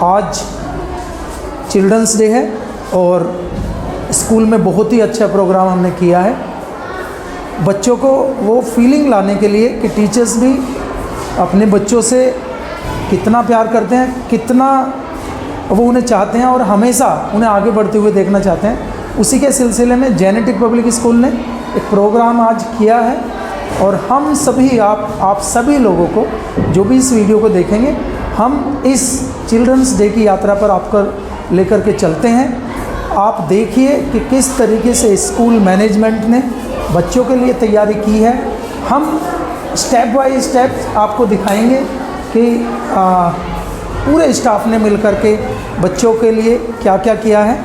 आज children's day है और स्कूल में बहुत ही अच्छा प्रोग्राम हमने किया है। बच्चों को वो फीलिंग लाने के लिए कि टीचर्स भी अपने बच्चों से कितना प्यार करते हैं, कितना वो उन्हें चाहते हैं और हमेशा उन्हें आगे बढ़ते हुए देखना चाहते हैं। उसी के सिलसिले में जेनेटिक पब्लिक स्कूल ने एक प्रोग्राम आज किया है और हम सभी आप सभी लोगों को जो भी इस वीडियो को देखेंगे, हम इस चिल्ड्रंस डे की यात्रा पर आपको लेकर के चलते हैं। आप देखिए कि किस तरीके से स्कूल मैनेजमेंट ने बच्चों के लिए तैयारी की है। हम स्टेप बाय स्टेप आपको दिखाएंगे कि पूरे स्टाफ ने मिलकर के बच्चों के लिए क्या क्या किया है।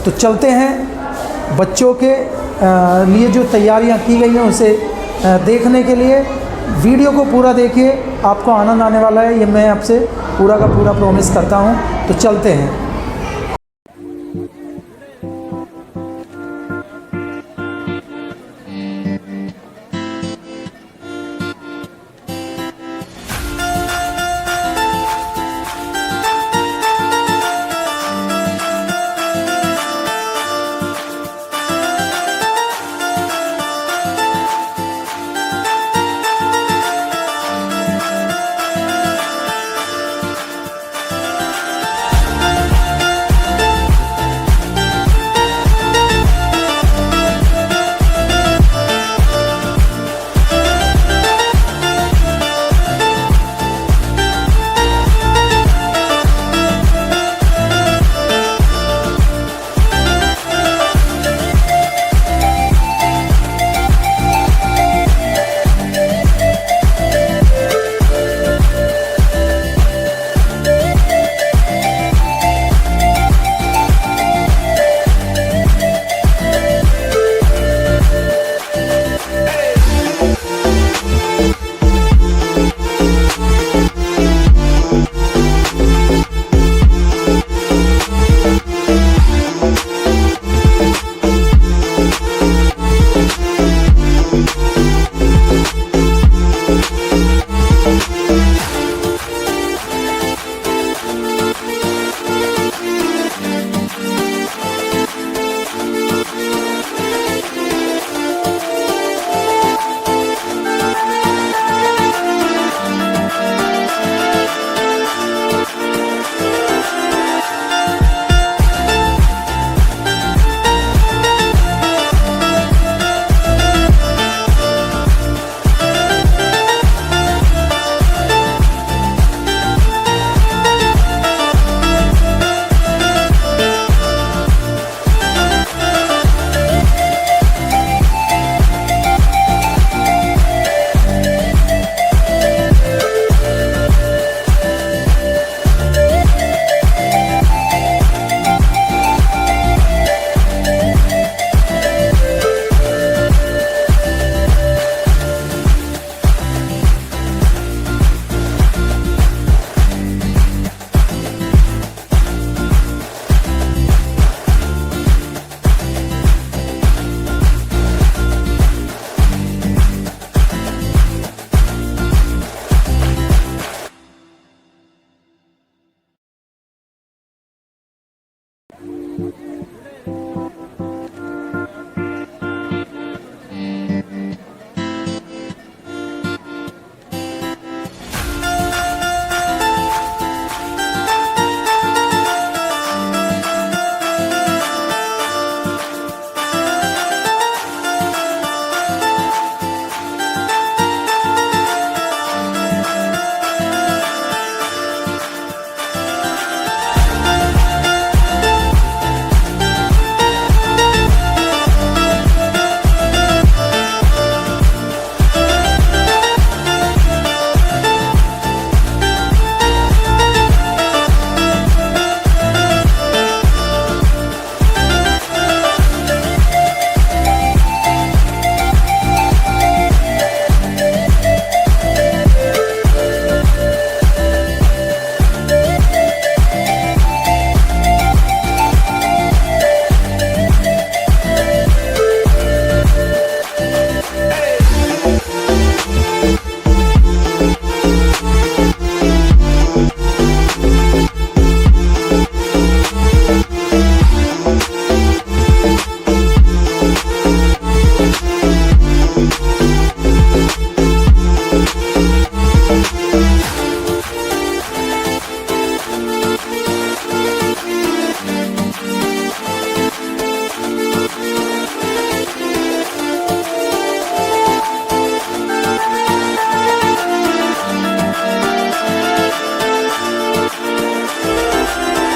तो चलते हैं बच्चों के लिए जो तैयारियां की गई हैं उसे देखने के लिए। वीडियो को पूरा देखिए, आपको आनंद आने वाला है, ये मैं आपसे पूरा का पूरा प्रॉमिस करता हूँ। तो चलते हैं।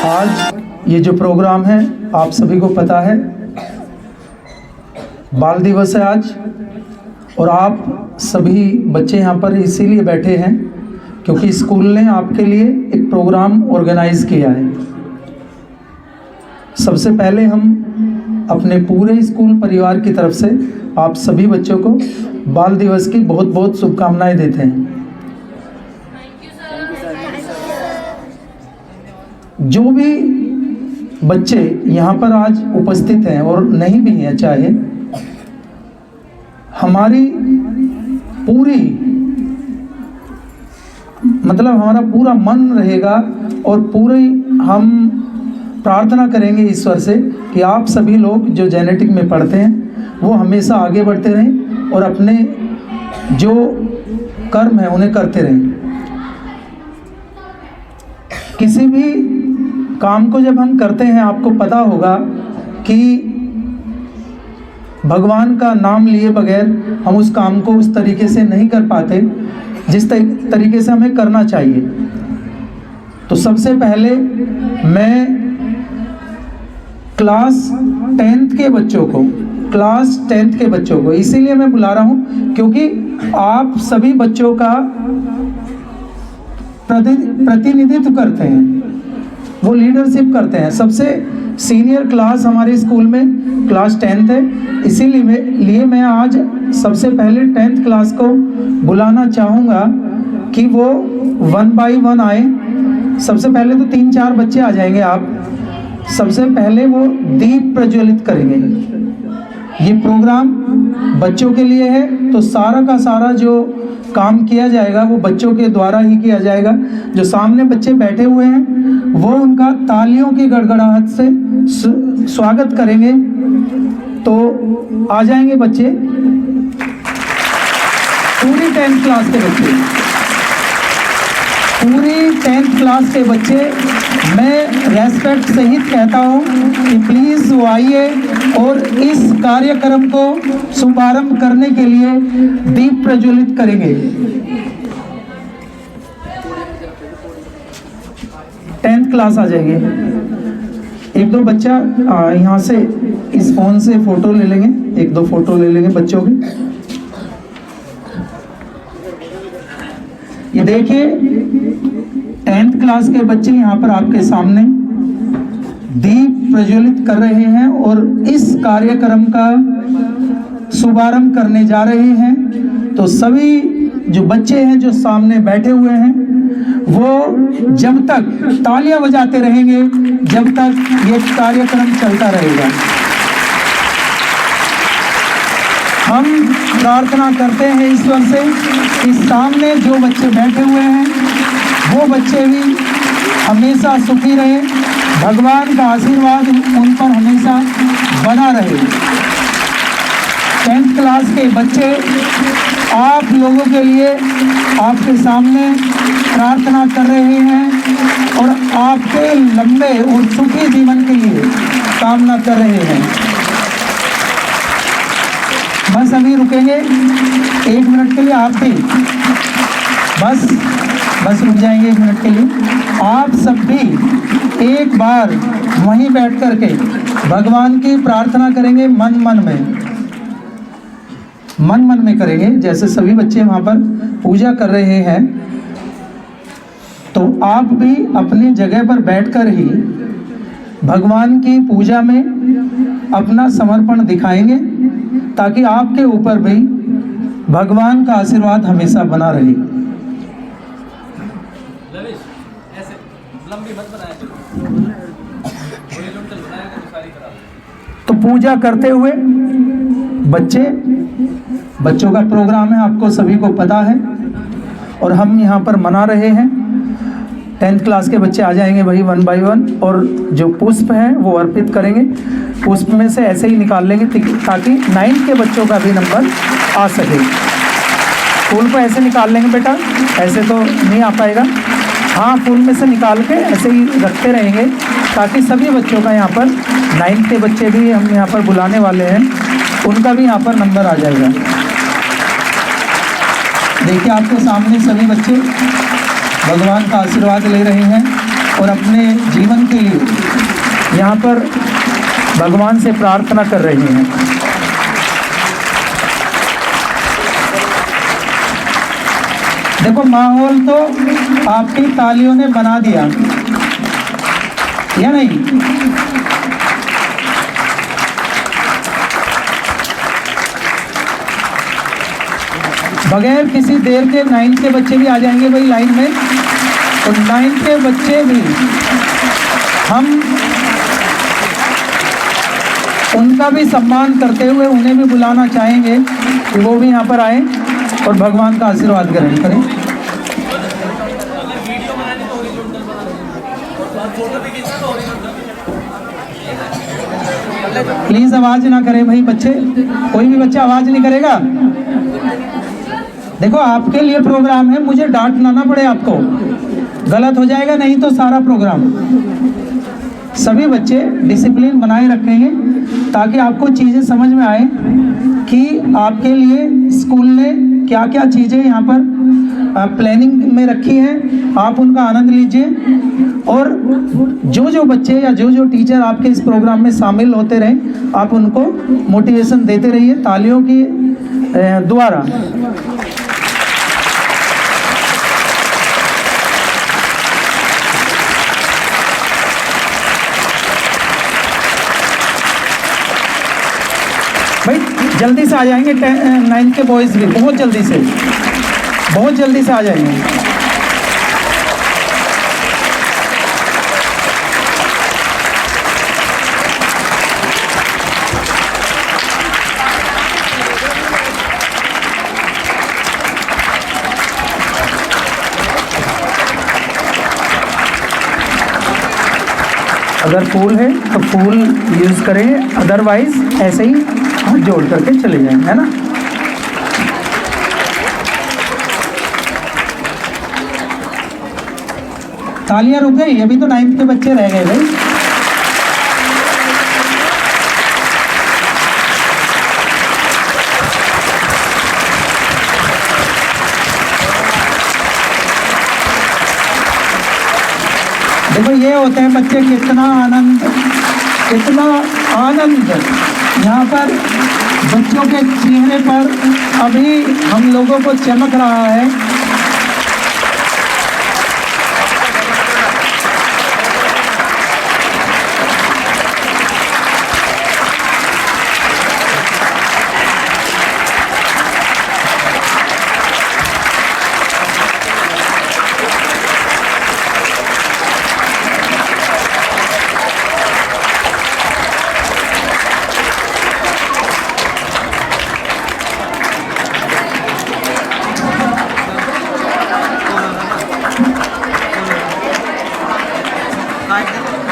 आज ये जो प्रोग्राम है आप सभी को पता है, बाल दिवस है आज, और आप सभी बच्चे यहाँ पर इसीलिए बैठे हैं क्योंकि स्कूल ने आपके लिए एक प्रोग्राम ऑर्गेनाइज किया है। सबसे पहले हम अपने पूरे स्कूल परिवार की तरफ से आप सभी बच्चों को बाल दिवस की बहुत बहुत शुभकामनाएं देते हैं। जो भी बच्चे यहाँ पर आज उपस्थित हैं और नहीं भी हैं, चाहे हमारी पूरी मतलब हमारा पूरा मन रहेगा और पूरी हम प्रार्थना करेंगे ईश्वर से कि आप सभी लोग जो जेनेटिक में पढ़ते हैं वो हमेशा आगे बढ़ते रहें और अपने जो कर्म है उन्हें करते रहें। किसी भी काम को जब हम करते हैं, आपको पता होगा कि भगवान का नाम लिए बगैर हम उस काम को उस तरीके से नहीं कर पाते जिस तरीके से हमें करना चाहिए। तो सबसे पहले मैं क्लास 10th के बच्चों को इसीलिए मैं बुला रहा हूँ क्योंकि आप सभी बच्चों का प्रतिनिधित्व करते हैं, वो लीडरशिप करते हैं। सबसे सीनियर क्लास हमारे स्कूल में क्लास 10th है, इसीलिए मैं आज सबसे पहले 10th क्लास को बुलाना चाहूँगा कि वो 1 by 1 आए। सबसे पहले तो 3-4 बच्चे आ जाएंगे। आप सबसे पहले वो दीप प्रज्वलित करेंगे। ये प्रोग्राम बच्चों के लिए है, तो सारा का सारा जो काम किया जाएगा वो बच्चों के द्वारा ही किया जाएगा। जो सामने बच्चे बैठे हुए हैं वो उनका तालियों की गड़गड़ाहट से स्वागत करेंगे। तो आ जाएंगे बच्चे, पूरी 10th क्लास के बच्चे, पूरी 10th क्लास के बच्चे मैं रेस्पेक्ट सहित कहता हूँ कि प्लीज़ वो आइए और इस कार्यक्रम को शुभारंभ करने के लिए दीप प्रज्वलित करेंगे। 10th क्लास आ जाएंगे। 1-2 बच्चा यहाँ से इस फोन से फोटो ले लेंगे, 1-2 फोटो ले लेंगे बच्चों की। ये देखिए 10th क्लास के बच्चे यहाँ पर आपके सामने दीप प्रज्वलित कर रहे हैं और इस कार्यक्रम का शुभारंभ करने जा रहे हैं। तो सभी जो बच्चे हैं जो सामने बैठे हुए हैं वो जब तक तालियां बजाते रहेंगे जब तक ये कार्यक्रम चलता रहेगा। हम प्रार्थना करते हैं ईश्वर से कि सामने जो बच्चे बैठे हुए हैं वो बच्चे भी हमेशा सुखी रहे, भगवान का आशीर्वाद उन पर हमेशा बना रहे। 10th क्लास के बच्चे आप लोगों के लिए आपके सामने प्रार्थना कर रहे हैं और आपके लंबे और सुखी जीवन के लिए कामना कर रहे हैं। बस अभी रुकेंगे 1 मिनट के लिए, आप भी बस रुक जाएंगे 1 मिनट के लिए। आप सब भी एक बार वहीं बैठ कर के भगवान की प्रार्थना करेंगे, मन में करेंगे। जैसे सभी बच्चे वहाँ पर पूजा कर रहे हैं तो आप भी अपनी जगह पर बैठकर ही भगवान की पूजा में अपना समर्पण दिखाएंगे ताकि आपके ऊपर भी भगवान का आशीर्वाद हमेशा बना रहे। तो पूजा करते हुए बच्चों का प्रोग्राम है, आपको सभी को पता है, और हम यहाँ पर मना रहे हैं। 10th क्लास के बच्चे आ जाएंगे भाई 1 by 1 और जो पुष्प हैं वो अर्पित करेंगे। पुष्प में से ऐसे ही निकाल लेंगे ताकि 9th के बच्चों का भी नंबर आ सके। फूल को ऐसे निकाल लेंगे बेटा, ऐसे तो नहीं आ पाएगा। हाँ, फूल में से निकाल के ऐसे ही रखते रहेंगे ताकि सभी बच्चों का यहाँ पर 9th के बच्चे भी हम यहाँ पर बुलाने वाले हैं, उनका भी यहाँ पर नंबर आ जाएगा। देखिए आपके सामने सभी बच्चे भगवान का आशीर्वाद ले रहे हैं। और अपने जीवन के लिए यहाँ पर भगवान से प्रार्थना कर रहे हैं। देखो माहौल तो आपकी तालियों ने बना दिया, या नहीं? बगैर किसी देर के 9th के बच्चे भी आ जाएंगे भाई लाइन में, और 9th के बच्चे भी हम उनका भी सम्मान करते हुए उन्हें भी बुलाना चाहेंगे कि वो भी यहाँ पर आए और भगवान का आशीर्वाद ग्रहण करें। प्लीज आवाज ना करें भाई बच्चे, कोई भी बच्चा आवाज नहीं करेगा। देखो आपके लिए प्रोग्राम है, मुझे डांटना ना पड़े आपको, गलत हो जाएगा नहीं तो सारा प्रोग्राम। सभी बच्चे डिसिप्लिन बनाए रखेंगे ताकि आपको चीज़ें समझ में आए कि आपके लिए स्कूल ने क्या क्या चीज़ें यहाँ पर प्लानिंग में रखी हैं, आप उनका आनंद लीजिए। और जो जो बच्चे या जो जो टीचर आपके इस प्रोग्राम में शामिल होते रहे, आप उनको मोटिवेशन देते रहिए तालियों की द्वारा। भाई जल्दी से आ जाएंगे 9th के बॉयज़ भी, बहुत जल्दी से आ जाएंगे। अगर फूल है तो फूल यूज़ करेंगे, अदरवाइज ऐसे ही हाथ जोड़ करके चले जाएंगे, है ना। तालियां रुक गई, अभी तो 9th के बच्चे रह गए भाई। देखो ये होते हैं बच्चे, कितना आनंद यहाँ पर बच्चों के चेहरे पर अभी हम लोगों को चमक रहा है।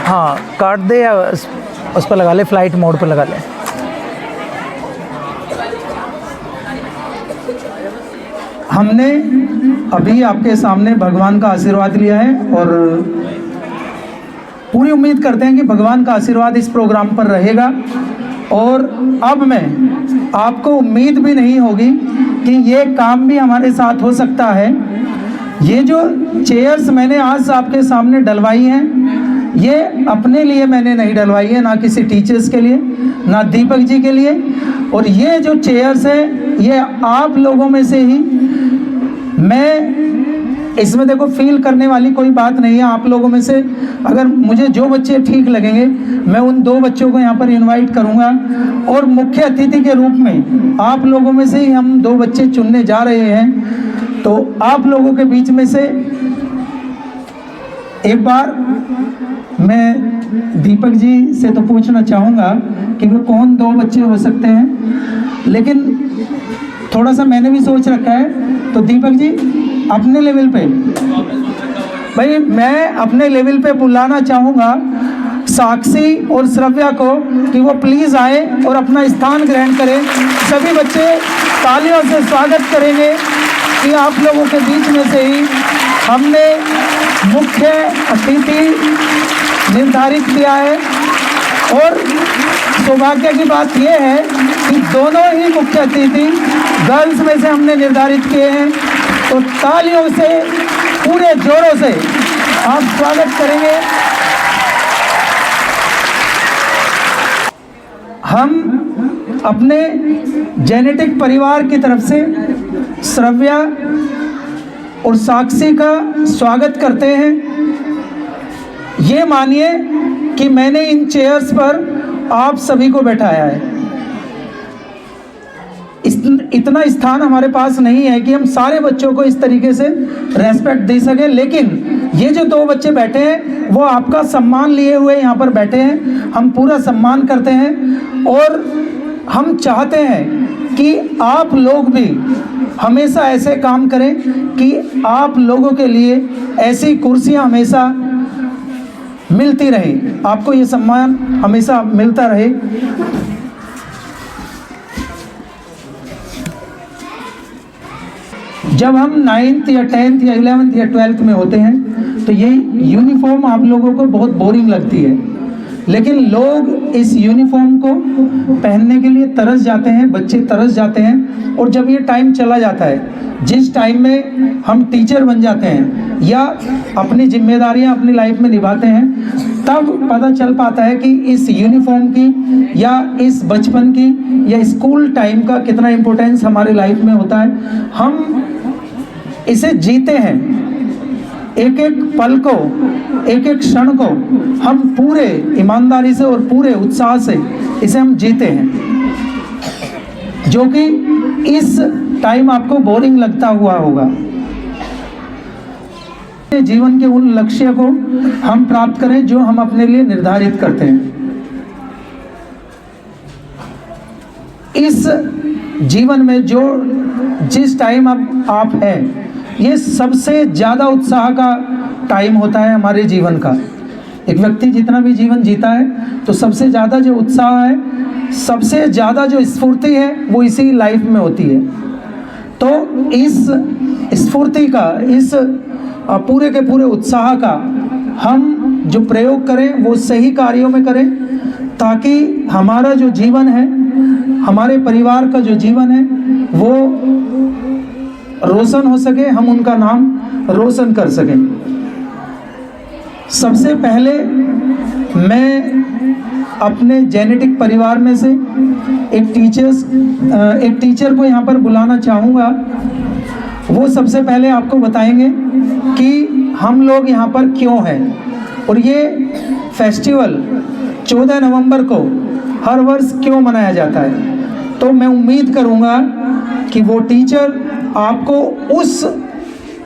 हाँ काट दे या उस पर लगा ले, फ्लाइट मोड पर लगा ले। हमने अभी आपके सामने भगवान का आशीर्वाद लिया है और पूरी उम्मीद करते हैं कि भगवान का आशीर्वाद इस प्रोग्राम पर रहेगा। और अब मैं आपको उम्मीद भी नहीं होगी कि ये काम भी हमारे साथ हो सकता है। ये जो चेयर्स मैंने आज आपके सामने डलवाई हैं, ये अपने लिए मैंने नहीं डलवाई है, ना किसी टीचर्स के लिए, ना दीपक जी के लिए। और ये जो चेयर्स हैं ये आप लोगों में से ही, मैं इसमें देखो फील करने वाली कोई बात नहीं है। आप लोगों में से अगर मुझे जो बच्चे ठीक लगेंगे मैं उन 2 बच्चों को यहाँ पर इनवाइट करूँगा और मुख्य अतिथि के रूप में आप लोगों में से ही हम 2 बच्चे चुनने जा रहे हैं। तो आप लोगों के बीच में से एक बार मैं दीपक जी से तो पूछना चाहूँगा कि वो कौन 2 बच्चे हो सकते हैं, लेकिन थोड़ा सा मैंने भी सोच रखा है। तो दीपक जी अपने लेवल पे, भाई मैं अपने लेवल पे बुलाना चाहूँगा साक्षी और श्रव्या को कि वो प्लीज़ आए और अपना स्थान ग्रहण करें। सभी बच्चे तालियों से स्वागत करेंगे कि आप लोगों के बीच में से ही हमने मुख्य अतिथि निर्धारित किया है। और सौभाग्य की बात यह है कि दोनों ही मुख्य अतिथि गर्ल्स में से हमने निर्धारित किए हैं। तो तालियों से पूरे जोरों से आप स्वागत करेंगे। हम अपने जेनेटिक परिवार की तरफ से श्रव्या और साक्षी का स्वागत करते हैं। ये मानिए कि मैंने इन चेयर्स पर आप सभी को बैठाया है। इतना स्थान हमारे पास नहीं है कि हम सारे बच्चों को इस तरीके से रेस्पेक्ट दे सकें, लेकिन ये जो 2 बच्चे बैठे हैं वो आपका सम्मान लिए हुए यहाँ पर बैठे हैं। हम पूरा सम्मान करते हैं और हम चाहते हैं कि आप लोग भी हमेशा ऐसे काम करें कि आप लोगों के लिए ऐसी कुर्सियाँ हमेशा मिलती रहे, आपको ये सम्मान हमेशा मिलता रहे। जब हम 9th या 10th या 11th या 12th में होते हैं तो ये यूनिफॉर्म आप लोगों को बहुत बोरिंग लगती है, लेकिन लोग इस यूनिफॉर्म को पहनने के लिए तरस जाते हैं, बच्चे तरस जाते हैं। और जब ये टाइम चला जाता है, जिस टाइम में हम टीचर बन जाते हैं या अपनी जिम्मेदारियां अपनी लाइफ में निभाते हैं, तब पता चल पाता है कि इस यूनिफॉर्म की या इस बचपन की या स्कूल टाइम का कितना इम्पोर्टेंस हमारे लाइफ में होता है। हम इसे जीते हैं, एक एक पल को, एक एक क्षण को हम पूरे ईमानदारी से और पूरे उत्साह से इसे हम जीते हैं, जो कि इस टाइम आपको बोरिंग लगता हुआ होगा। जीवन के उन लक्ष्य को हम प्राप्त करें जो हम अपने लिए निर्धारित करते हैं। इस जीवन में जो जिस टाइम आप हैं, ये सबसे ज़्यादा उत्साह का टाइम होता है हमारे जीवन का। एक व्यक्ति जितना भी जीवन जीता है तो सबसे ज़्यादा जो उत्साह है, सबसे ज़्यादा जो स्फूर्ति है, वो इसी लाइफ में होती है। तो इस स्फूर्ति का, इस पूरे के पूरे उत्साह का हम जो प्रयोग करें वो सही कार्यों में करें, ताकि हमारा जो जीवन है, हमारे परिवार का जो जीवन है, वो रोशन हो सके, हम उनका नाम रोशन कर सकें। सबसे पहले मैं अपने जेनेटिक परिवार में से एक टीचर को यहाँ पर बुलाना चाहूँगा। वो सबसे पहले आपको बताएंगे कि हम लोग यहाँ पर क्यों हैं और ये फेस्टिवल 14 नवंबर को हर वर्ष क्यों मनाया जाता है। तो मैं उम्मीद करूँगा कि वो टीचर आपको उस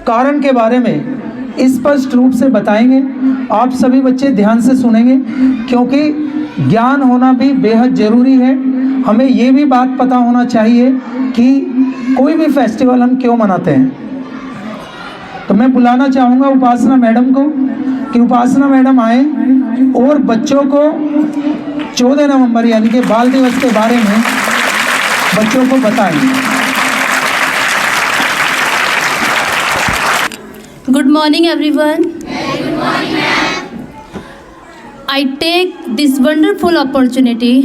कारण के बारे में स्पष्ट रूप से बताएंगे। आप सभी बच्चे ध्यान से सुनेंगे, क्योंकि ज्ञान होना भी बेहद ज़रूरी है। हमें ये भी बात पता होना चाहिए कि कोई भी फेस्टिवल हम क्यों मनाते हैं। तो मैं बुलाना चाहूँगा उपासना मैडम को कि उपासना मैडम आए और बच्चों को 14 नवंबर यानी कि बाल दिवस के बारे में बच्चों को बताएं। Good morning, everyone. Good morning, ma'am. I take this wonderful opportunity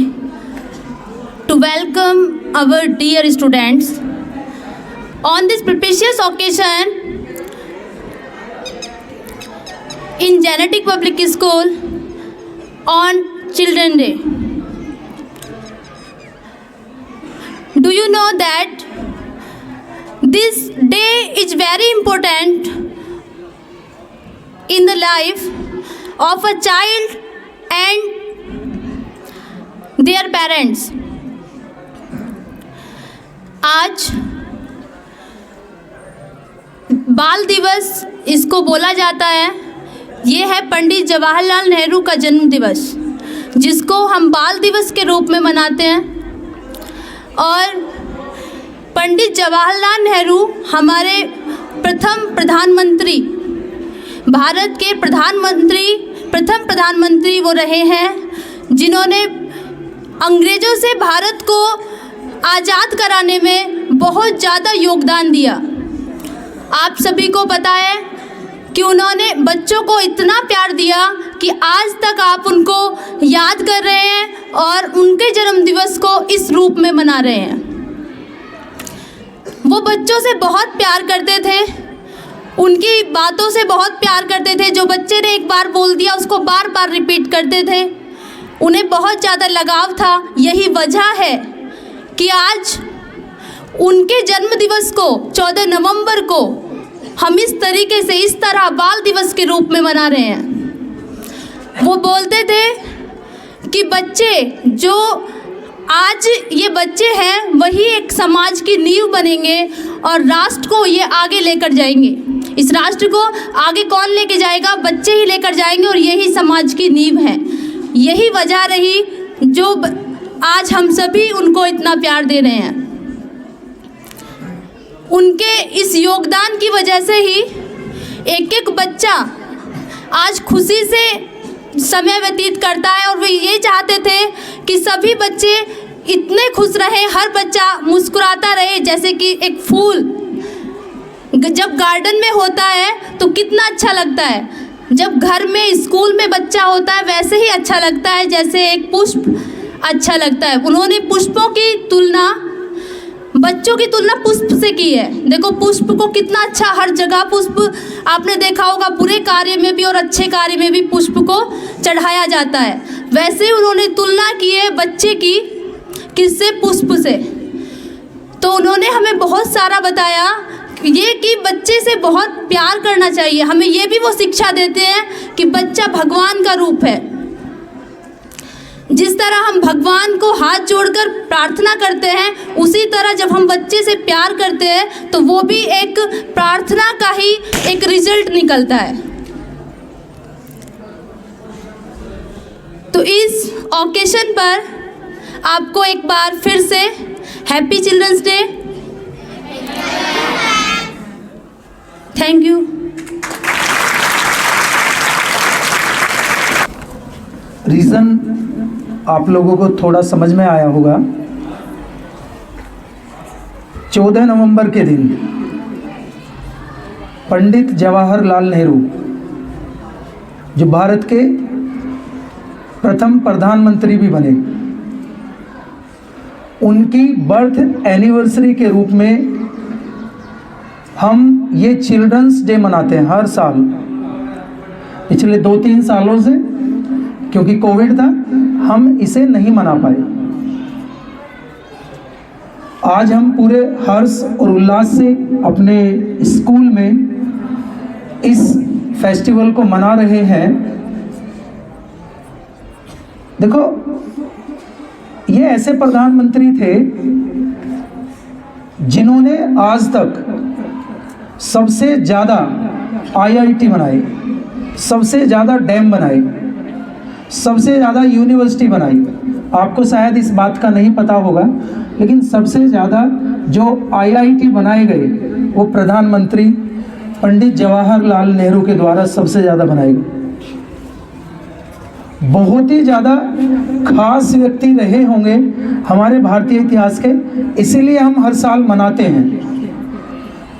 to welcome our dear students on this propitious occasion in Genetic Public School on Children's Day. Do you know that this day is very important in the life of a child and their parents? आज बाल दिवस इसको बोला जाता है। ये है पंडित जवाहरलाल नेहरू का जन्म दिवस, जिसको हम बाल दिवस के रूप में मनाते हैं। और पंडित जवाहरलाल नेहरू हमारे प्रथम प्रधानमंत्री, भारत के प्रथम प्रधानमंत्री वो रहे हैं, जिन्होंने अंग्रेज़ों से भारत को आज़ाद कराने में बहुत ज़्यादा योगदान दिया। आप सभी को पता है कि उन्होंने बच्चों को इतना प्यार दिया कि आज तक आप उनको याद कर रहे हैं और उनके जन्म दिवस को इस रूप में मना रहे हैं। वो बच्चों से बहुत प्यार करते थे उनकी बातों से बहुत प्यार करते थे। जो बच्चे ने एक बार बोल दिया उसको बार बार रिपीट करते थे। उन्हें बहुत ज़्यादा लगाव था। यही वजह है कि आज उनके जन्म दिवस को 14 नवंबर को हम इस तरीके से, इस तरह बाल दिवस के रूप में मना रहे हैं। वो बोलते थे कि बच्चे जो आज ये बच्चे हैं वही एक समाज की नींव बनेंगे और राष्ट्र को ये आगे लेकर जाएंगे। इस राष्ट्र को आगे कौन लेके जाएगा? बच्चे ही लेकर जाएंगे और यही समाज की नींव है। यही वजह रही जो आज हम सभी उनको इतना प्यार दे रहे हैं। उनके इस योगदान की वजह से ही एक एक बच्चा आज खुशी से समय व्यतीत करता है और वे ये चाहते थे कि सभी बच्चे इतने खुश रहें, हर बच्चा मुस्कुराता रहे। जैसे कि एक फूल जब गार्डन में होता है तो कितना अच्छा लगता है, जब घर में स्कूल में बच्चा होता है वैसे ही अच्छा लगता है जैसे एक पुष्प अच्छा लगता है। उन्होंने पुष्पों की तुलना, बच्चों की तुलना पुष्प से की है। देखो पुष्प को कितना अच्छा, हर जगह पुष्प आपने देखा होगा, बुरे कार्य में भी और अच्छे कार्य में भी पुष्प को चढ़ाया जाता है। वैसे उन्होंने तुलना की है बच्चे की, किससे? पुष्प से। तो उन्होंने हमें बहुत सारा बताया ये कि बच्चे से बहुत प्यार करना चाहिए। हमें ये भी वो शिक्षा देते हैं कि बच्चा भगवान का रूप है। जिस तरह हम भगवान को हाथ जोड़कर प्रार्थना करते हैं, उसी तरह जब हम बच्चे से प्यार करते हैं तो वो भी एक प्रार्थना का ही एक रिजल्ट निकलता है। तो इस ओकेशन पर आपको एक बार फिर से happy children's day. Thank you. Reason आप लोगों को थोड़ा समझ में आया होगा। 14 नवंबर के दिन पंडित जवाहरलाल नेहरू, जो भारत के प्रथम प्रधानमंत्री भी बने, उनकी बर्थ एनिवर्सरी के रूप में हम ये चिल्ड्रंस डे मनाते हैं हर साल। पिछले 2-3 सालों से, क्योंकि कोविड था, हम इसे नहीं मना पाए। आज हम पूरे हर्ष और उल्लास से अपने स्कूल में इस फेस्टिवल को मना रहे हैं। देखो, ये ऐसे प्रधानमंत्री थे जिन्होंने आज तक सबसे ज़्यादा IIT बनाए, सबसे ज़्यादा डैम बनाए, सबसे ज़्यादा यूनिवर्सिटी बनाई। आपको शायद इस बात का नहीं पता होगा, लेकिन सबसे ज़्यादा जो IIT बनाए गए वो प्रधानमंत्री पंडित जवाहरलाल नेहरू के द्वारा सबसे ज़्यादा बनाए गए। बहुत ही ज़्यादा खास व्यक्ति रहे होंगे हमारे भारतीय इतिहास के, इसीलिए हम हर साल मनाते हैं।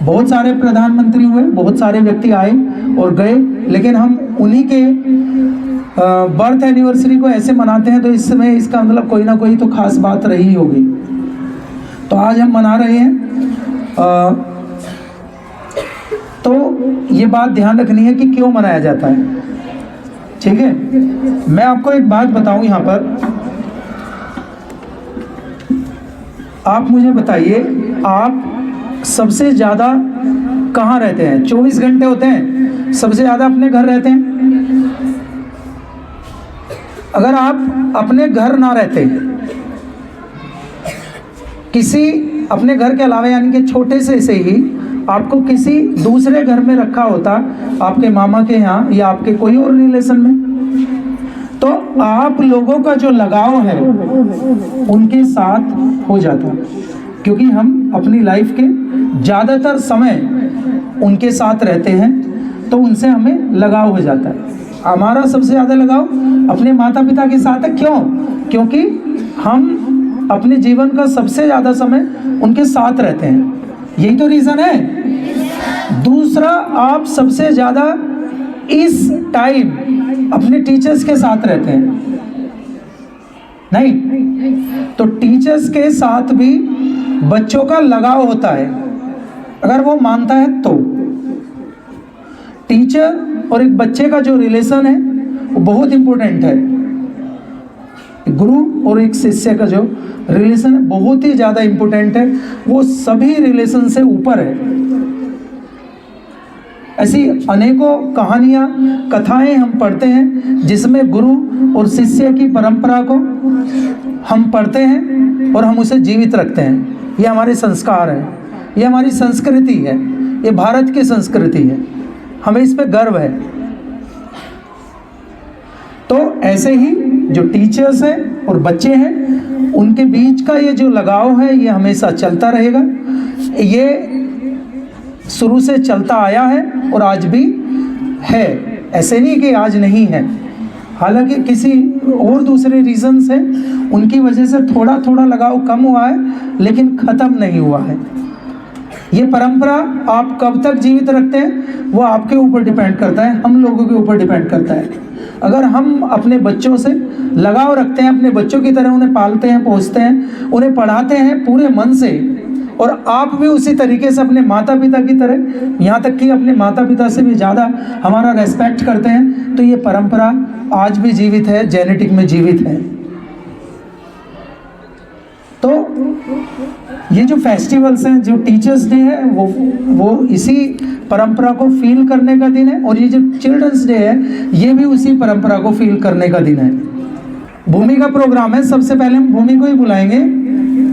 बहुत सारे प्रधानमंत्री हुए, बहुत सारे व्यक्ति आए और गए, लेकिन हम उन्हीं के बर्थ एनिवर्सरी को ऐसे मनाते हैं। तो इस समय इसका मतलब कोई ना कोई तो खास बात रही होगी। तो आज हम मना रहे हैं। तो ये बात ध्यान रखनी है कि क्यों मनाया जाता है, ठीक है। मैं आपको एक बात बताऊं यहाँ पर, आप मुझे बताइए, आप सबसे ज़्यादा कहाँ रहते हैं? 24 घंटे होते हैं, सबसे ज़्यादा अपने घर रहते हैं। अगर आप अपने घर ना रहते, किसी अपने घर के अलावा यानी कि छोटे से ही आपको किसी दूसरे घर में रखा होता, आपके मामा के यहाँ या आपके कोई और रिलेशन में, तो आप लोगों का जो लगाव है उनके साथ हो जाता, क्योंकि हम अपनी लाइफ के ज़्यादातर समय उनके साथ रहते हैं, तो उनसे हमें लगाव हो जाता है। हमारा सबसे ज़्यादा लगाव अपने माता पिता के साथ है। क्यों? क्योंकि हम अपने जीवन का सबसे ज़्यादा समय उनके साथ रहते हैं, यही तो रीज़न है। दूसरा, आप सबसे ज़्यादा इस टाइम अपने टीचर्स के साथ रहते हैं, नहीं तो टीचर्स के साथ भी बच्चों का लगाव होता है, अगर वो मानता है तो। टीचर और एक बच्चे का जो रिलेशन है वो बहुत इम्पोर्टेंट है। गुरु और एक शिष्य का जो रिलेशन है बहुत ही ज़्यादा इम्पोर्टेंट है, वो सभी रिलेशन से ऊपर है। ऐसी अनेकों कहानियाँ, कथाएं हम पढ़ते हैं जिसमें गुरु और शिष्य की परंपरा को हम पढ़ते हैं और हम उसे जीवित रखते हैं। ये हमारे संस्कार हैं, ये हमारी संस्कृति है, ये भारत की संस्कृति है, हमें इस पे गर्व है। तो ऐसे ही जो टीचर्स हैं और बच्चे हैं उनके बीच का ये जो लगाव है ये हमेशा चलता रहेगा। ये शुरू से चलता आया है और आज भी है, ऐसे नहीं कि आज नहीं है। हालांकि किसी और दूसरे रीजंस हैं उनकी वजह से थोड़ा थोड़ा लगाव कम हुआ है, लेकिन ख़त्म नहीं हुआ है। ये परंपरा आप कब तक जीवित रखते हैं वो आपके ऊपर डिपेंड करता है, हम लोगों के ऊपर डिपेंड करता है। अगर हम अपने बच्चों से लगाव रखते हैं, अपने बच्चों की तरह उन्हें पालते हैं, पोसते हैं, उन्हें पढ़ाते हैं पूरे मन से, और आप भी उसी तरीके से अपने माता पिता की तरह, यहाँ तक कि अपने माता पिता से भी ज़्यादा हमारा रेस्पेक्ट करते हैं, तो ये परंपरा आज भी जीवित है, जेनेटिक में जीवित है। तो ये जो फेस्टिवल्स हैं, जो टीचर्स डे है, वो इसी परंपरा को फील करने का दिन है, और ये जो चिल्ड्रंस डे है ये भी उसी परंपरा को फील करने का दिन है। भूमि का प्रोग्राम है, सबसे पहले हम भूमि को ही बुलाएंगे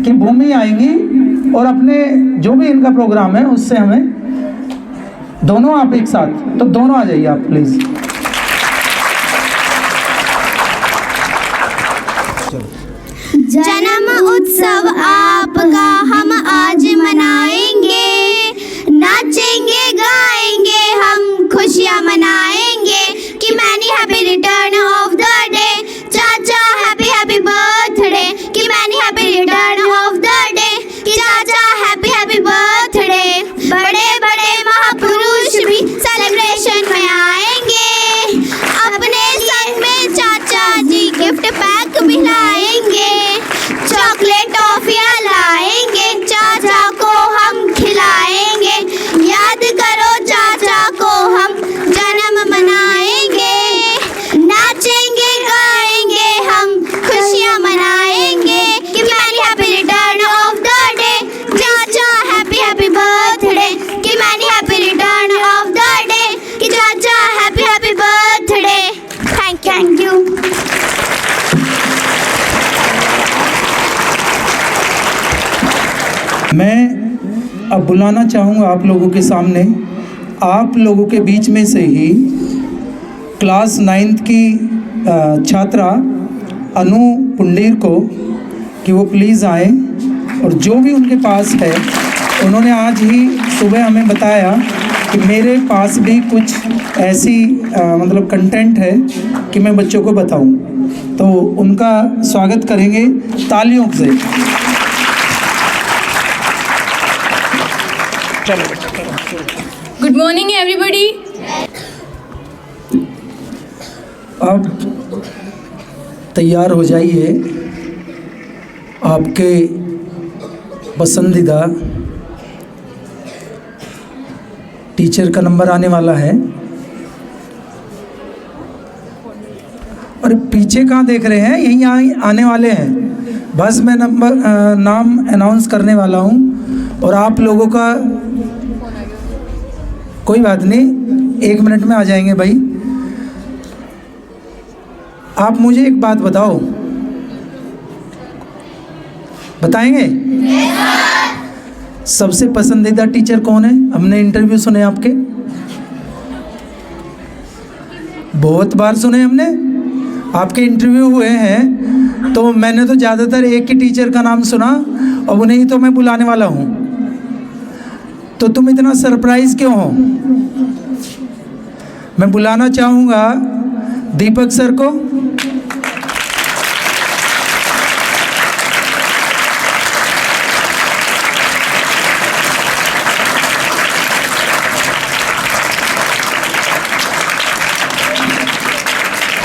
कि भूमि आएंगी और अपने जो भी इनका प्रोग्राम है उससे हमें दोनों, आप एक साथ, तो दोनों आ जाइए आप प्लीज। जन्म उत्सव आपका हम आज मनाएंगे, नाचेंगे गाएंगे हम खुशियाँ मनाएंगे कि many happy return of the day, चाचा हैप्पी हैप्पी बर्थडे, कि many happy return of the day, कि चाचा हैप्पी हैप्पी बर्थडे। बड़े बड़े महापुरुष भी सेलिब्रेशन में आएंगे, अपने संग में चाचा जी गिफ्ट पैक भी लाएंगे, चॉकलेट टॉफियाँ लाएंगे, चाचा को हम खिलाएंगे, याद करो चाचा को हम जन्म मनाएंगे, नाचेंगे गाएंगे हम खुशियाँ मनाएंगे कि many happy return of the day, चाचा हैप्पी हैप्पी बर्थडे, कि many happy return of the day, कि चाचा happy happy birthday. Thank you. मैं अब बुलाना चाहूँगा आप लोगों के सामने, आप लोगों के बीच में से ही क्लास 9th की छात्रा अनु पुंडीर को कि वो प्लीज़ आए, और जो भी उनके पास है, उन्होंने आज ही सुबह हमें बताया कि मेरे पास भी कुछ ऐसी मतलब कंटेंट है कि मैं बच्चों को बताऊं, तो उनका स्वागत करेंगे तालियों से। Good morning everybody. अब तैयार हो जाइए, आपके पसंदीदा टीचर का नंबर आने वाला है। और पीछे कहाँ देख रहे हैं, यहीं आने वाले हैं। बस मैं नाम अनाउंस करने वाला हूँ और आप लोगों का कोई बात नहीं, 1 मिनट में आ जाएंगे भाई। आप मुझे एक बात बताओ, बताएंगे? सबसे पसंदीदा टीचर कौन है? हमने इंटरव्यू सुने आपके, बहुत बार सुने हमने, आपके इंटरव्यू हुए हैं, तो मैंने तो ज़्यादातर एक ही टीचर का नाम सुना और उन्हें ही तो मैं बुलाने वाला हूँ। तो तुम इतना सरप्राइज क्यों हो? मैं बुलाना चाहूँगा दीपक सर को।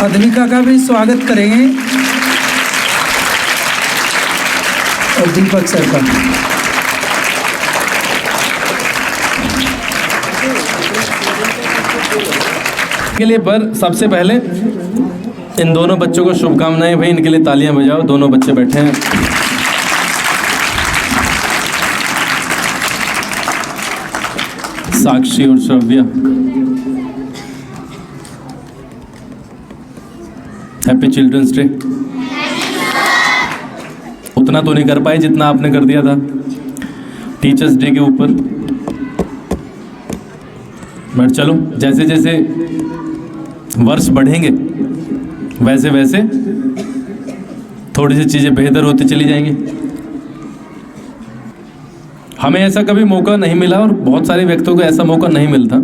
अद्विका का भी स्वागत करेंगे और दीपक सर का। के लिए पर सबसे पहले इन दोनों बच्चों को शुभकामनाएं भाई, इनके लिए तालियां बजाओ। दोनों बच्चे बैठे हैं। साक्षी और श्रव्या, हैप्पी चिल्ड्रंस डे। उतना तो नहीं कर पाए जितना आपने कर दिया था टीचर्स डे के ऊपर, बट चलो जैसे जैसे वर्ष बढ़ेंगे वैसे वैसे थोड़ी सी चीज़ें बेहतर होती चली जाएंगी। हमें ऐसा कभी मौका नहीं मिला और बहुत सारे व्यक्तियों को ऐसा मौका नहीं मिलता।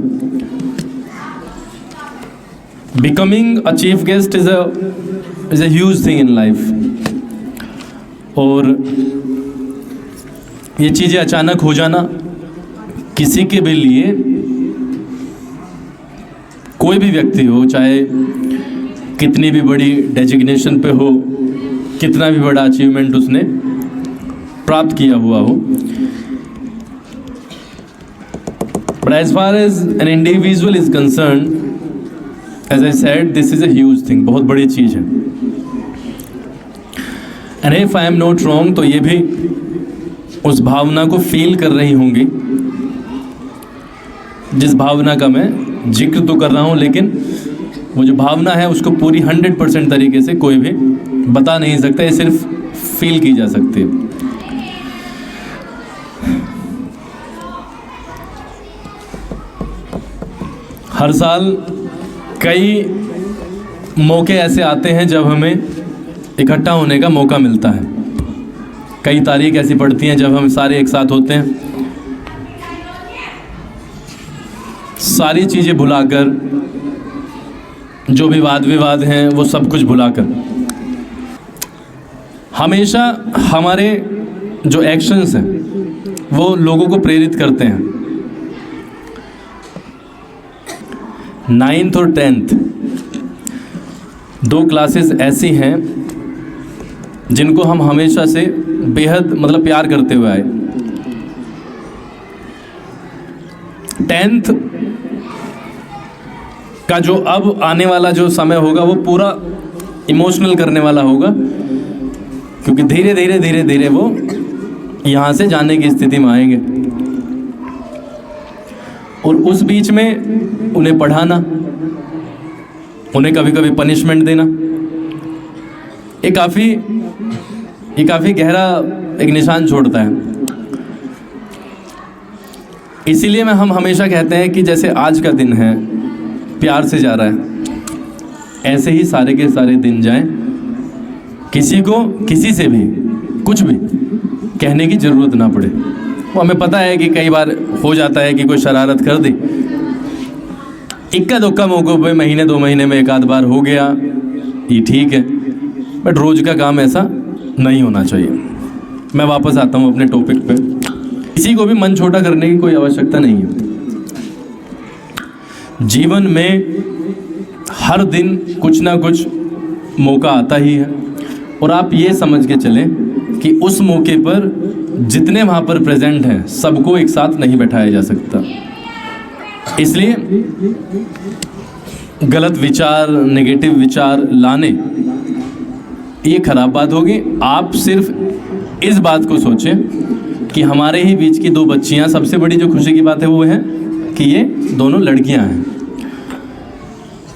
Becoming a chief guest is a huge thing in life. और ये चीज़ें अचानक हो जाना किसी के भी लिए, कोई भी व्यक्ति हो, चाहे कितनी भी बड़ी डेजिग्नेशन पे हो, कितना भी बड़ा अचीवमेंट उसने प्राप्त किया हुआ हो, but as far as an individual is concerned, as I said, this is a huge thing, बहुत बड़ी चीज़ है। and if I am not wrong, तो ये भी उस भावना को फील कर रही होंगी जिस भावना का मैं जिक्र तो कर रहा हूँ, लेकिन वो जो भावना है उसको पूरी 100% तरीके से कोई भी बता नहीं सकता, ये सिर्फ फील की जा सकती है। हर साल कई मौके ऐसे आते हैं जब हमें इकट्ठा होने का मौका मिलता है। कई तारीख ऐसी पड़ती हैं जब हम सारे एक साथ होते हैं, सारी चीज़ें भुलाकर, जो भी वाद विवाद हैं वो सब कुछ भुलाकर। हमेशा हमारे जो एक्शंस हैं वो लोगों को प्रेरित करते हैं। 9th और 10th 2 क्लासेस ऐसी हैं जिनको हम हमेशा से बेहद मतलब प्यार करते हुए आए। 10th का जो अब आने वाला जो समय होगा वो पूरा इमोशनल करने वाला होगा, क्योंकि धीरे धीरे धीरे धीरे वो यहाँ से जाने की स्थिति में आएंगे। और उस बीच में उन्हें पढ़ाना, उन्हें कभी कभी पनिशमेंट देना, ये काफ़ी गहरा एक निशान छोड़ता है। इसीलिए हम हमेशा कहते हैं कि जैसे आज का दिन है प्यार से जा रहा है, ऐसे ही सारे के सारे दिन जाएं, किसी को किसी से भी कुछ भी कहने की ज़रूरत ना पड़े। वो हमें पता है कि कई बार हो जाता है कि कोई शरारत कर दी, इक्का दुक्का मौक़ों पे महीने 2 महीने में एक आध बार हो गया, ये ठीक है, बट रोज़ का काम ऐसा नहीं होना चाहिए। मैं वापस आता हूँ अपने टॉपिक पे। किसी को भी मन छोटा करने की कोई आवश्यकता नहीं है। जीवन में हर दिन कुछ ना कुछ मौका आता ही है, और आप ये समझ के चलें कि उस मौके पर जितने वहाँ पर प्रेजेंट हैं सबको एक साथ नहीं बैठाया जा सकता। इसलिए गलत विचार, नेगेटिव विचार लाने ये खराब बात होगी। आप सिर्फ इस बात को सोचें कि हमारे ही बीच की 2 बच्चियाँ, सबसे बड़ी जो खुशी की बात है वो है कि ये दोनों लड़कियाँ हैं,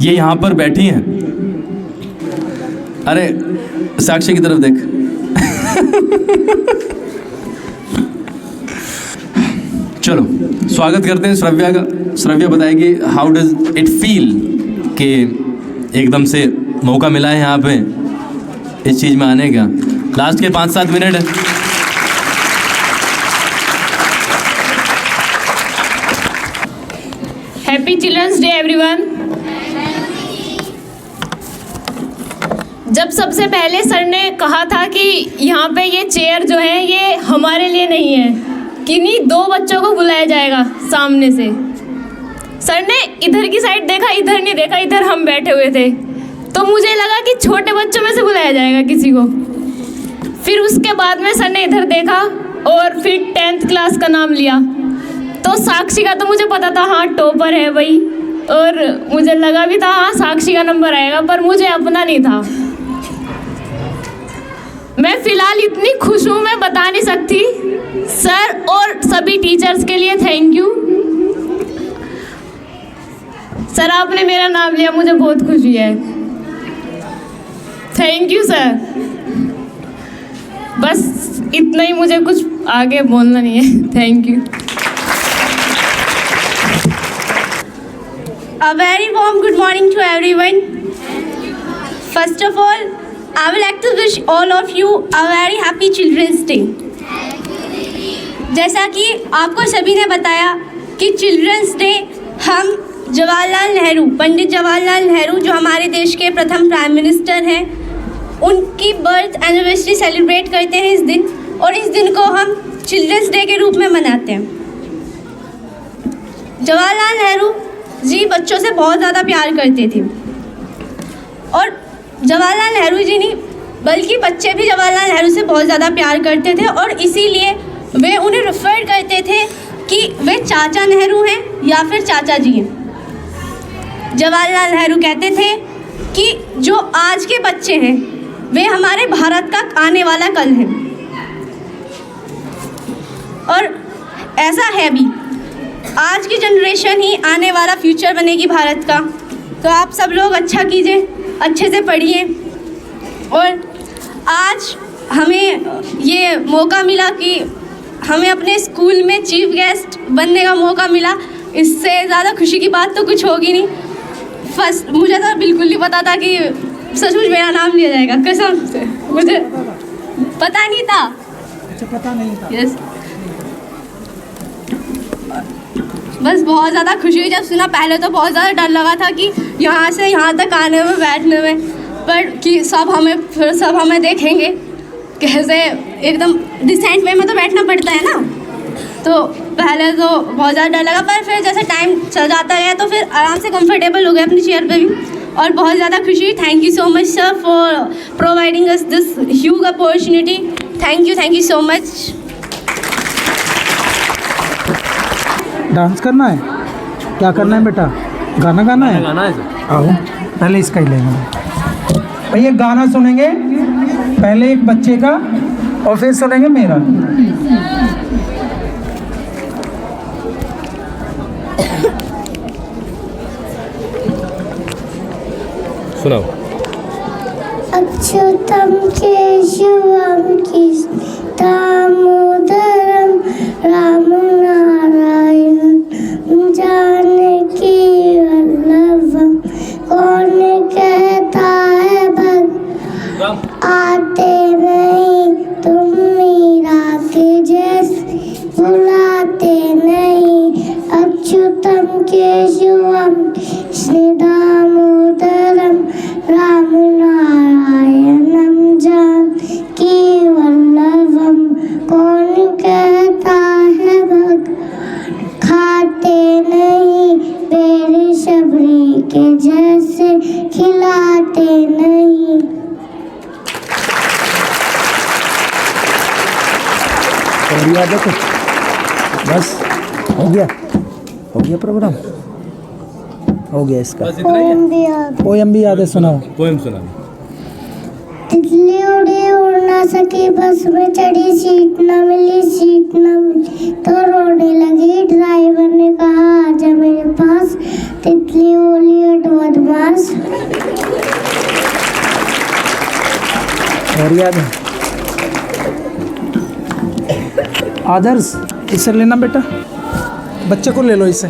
ये यहाँ पर बैठी हैं। अरे साक्षी की तरफ देख। चलो स्वागत करते हैं श्रव्या का। श्रव्या बताएगी हाउ डज इट फील कि एकदम से मौका मिला है यहाँ पे इस चीज़ में आने का। लास्ट के 5-7 मिनट है। Happy children's day everyone. जब सबसे पहले सर ने कहा था कि यहाँ पे ये चेयर जो है ये हमारे लिए नहीं है, किन्हीं 2 बच्चों को बुलाया जाएगा सामने से, सर ने इधर की साइड देखा, इधर नहीं देखा, इधर हम बैठे हुए थे, तो मुझे लगा कि छोटे बच्चों में से बुलाया जाएगा किसी को। फिर उसके बाद में सर ने इधर देखा और फिर 10th क्लास का नाम लिया, तो साक्षी का तो मुझे पता था हाँ टॉपर है भाई, और मुझे लगा भी था हाँ साक्षी का नंबर आएगा, पर मुझे अपना नहीं था। मैं फ़िलहाल इतनी खुश हूँ मैं बता नहीं सकती। सर और सभी टीचर्स के लिए थैंक यू। सर आपने मेरा नाम लिया, मुझे बहुत खुशी है। Thank you sir. बस इतना ही, मुझे कुछ आगे बोलना नहीं है। Thank you. A very warm good morning to everyone. First of all, I would like to wish all of you a very happy Children's Day. जैसा कि आपको सभी ने बताया कि चिल्ड्रंस डे हम जवाहरलाल नेहरू, पंडित जवाहरलाल नेहरू जो हमारे देश के प्रथम प्राइम मिनिस्टर हैं, उनकी बर्थ एनिवर्सरी सेलिब्रेट करते हैं इस दिन, और इस दिन को हम चिल्ड्रंस डे के रूप में मनाते हैं। जवाहरलाल नेहरू जी बच्चों से बहुत ज़्यादा प्यार करते थे, और जवाहरलाल नेहरू जी नहीं बल्कि बच्चे भी जवाहरलाल नेहरू से बहुत ज़्यादा प्यार करते थे, और इसीलिए वे उन्हें रेफर करते थे कि वे चाचा नेहरू हैं या फिर चाचा जी हैं। जवाहरलाल नेहरू कहते थे कि जो आज के बच्चे हैं वे हमारे भारत का आने वाला कल हैं, और ऐसा है भी। आज की जनरेशन ही आने वाला फ्यूचर बनेगी भारत का। तो आप सब लोग अच्छा कीजिए, अच्छे से पढ़िए। और आज हमें ये मौका मिला कि हमें अपने स्कूल में चीफ गेस्ट बनने का मौका मिला, इससे ज़्यादा खुशी की बात तो कुछ होगी नहीं। फर्स्ट मुझे तो बिल्कुल नहीं पता था कि सचमुच मेरा नाम लिया जाएगा, कसम से मुझे पता नहीं था। अच्छा, पता नहीं था। यस, बस बहुत ज़्यादा खुशी हुई जब सुना। पहले तो बहुत ज़्यादा डर लगा था कि यहाँ से यहाँ तक आने में, बैठने में, पर कि सब हमें देखेंगे कैसे, एकदम डिसेंट वे में तो बैठना पड़ता है ना। तो पहले तो बहुत ज़्यादा डर लगा, पर फिर जैसे टाइम चल जाता गया तो फिर आराम से कंफर्टेबल हो गए अपनी चेयर पे भी, और बहुत ज़्यादा खुशी हुई। Thank you so much sir for providing us this huge opportunity. Thank you so much. Dance करना है? क्या करना है बेटा? गाना गाना है? गाना है सर। आओ, पहले इसका ही लेंगे भैया। गाना सुनेंगे पहले एक बच्चे का, और फिर सुनेंगे मेरा। सुनाओ। अच्युतम केशवम दामोदरम राम नारायण जानकी वल्लभम। कौन कहता है भक्त आते नहीं तुम मीरा के जैसे, बुलाते नहीं। अच्युतम केशवम दामोदरम राम नारायणम जानकी वल्लभम। कौन कहता है भगवान खाते नहीं, बेर शबरी के जैसे खिलाते नहीं। और याद है कुछ? बस हो गया प्रोग्राम हो गया इसका। पोएम भी याद है? सुनाओ। पोएम सुना। तितली उड़ी उड़ ना सकी, बस में चढ़ी सीट न मिली तो रोने लगी। ड्राइवर ने कहा आजा मेरे पास, तितली बोली हट बदमाश। और याद है? आदर्श, इसे लेना बेटा, बच्चे को ले लो इसे।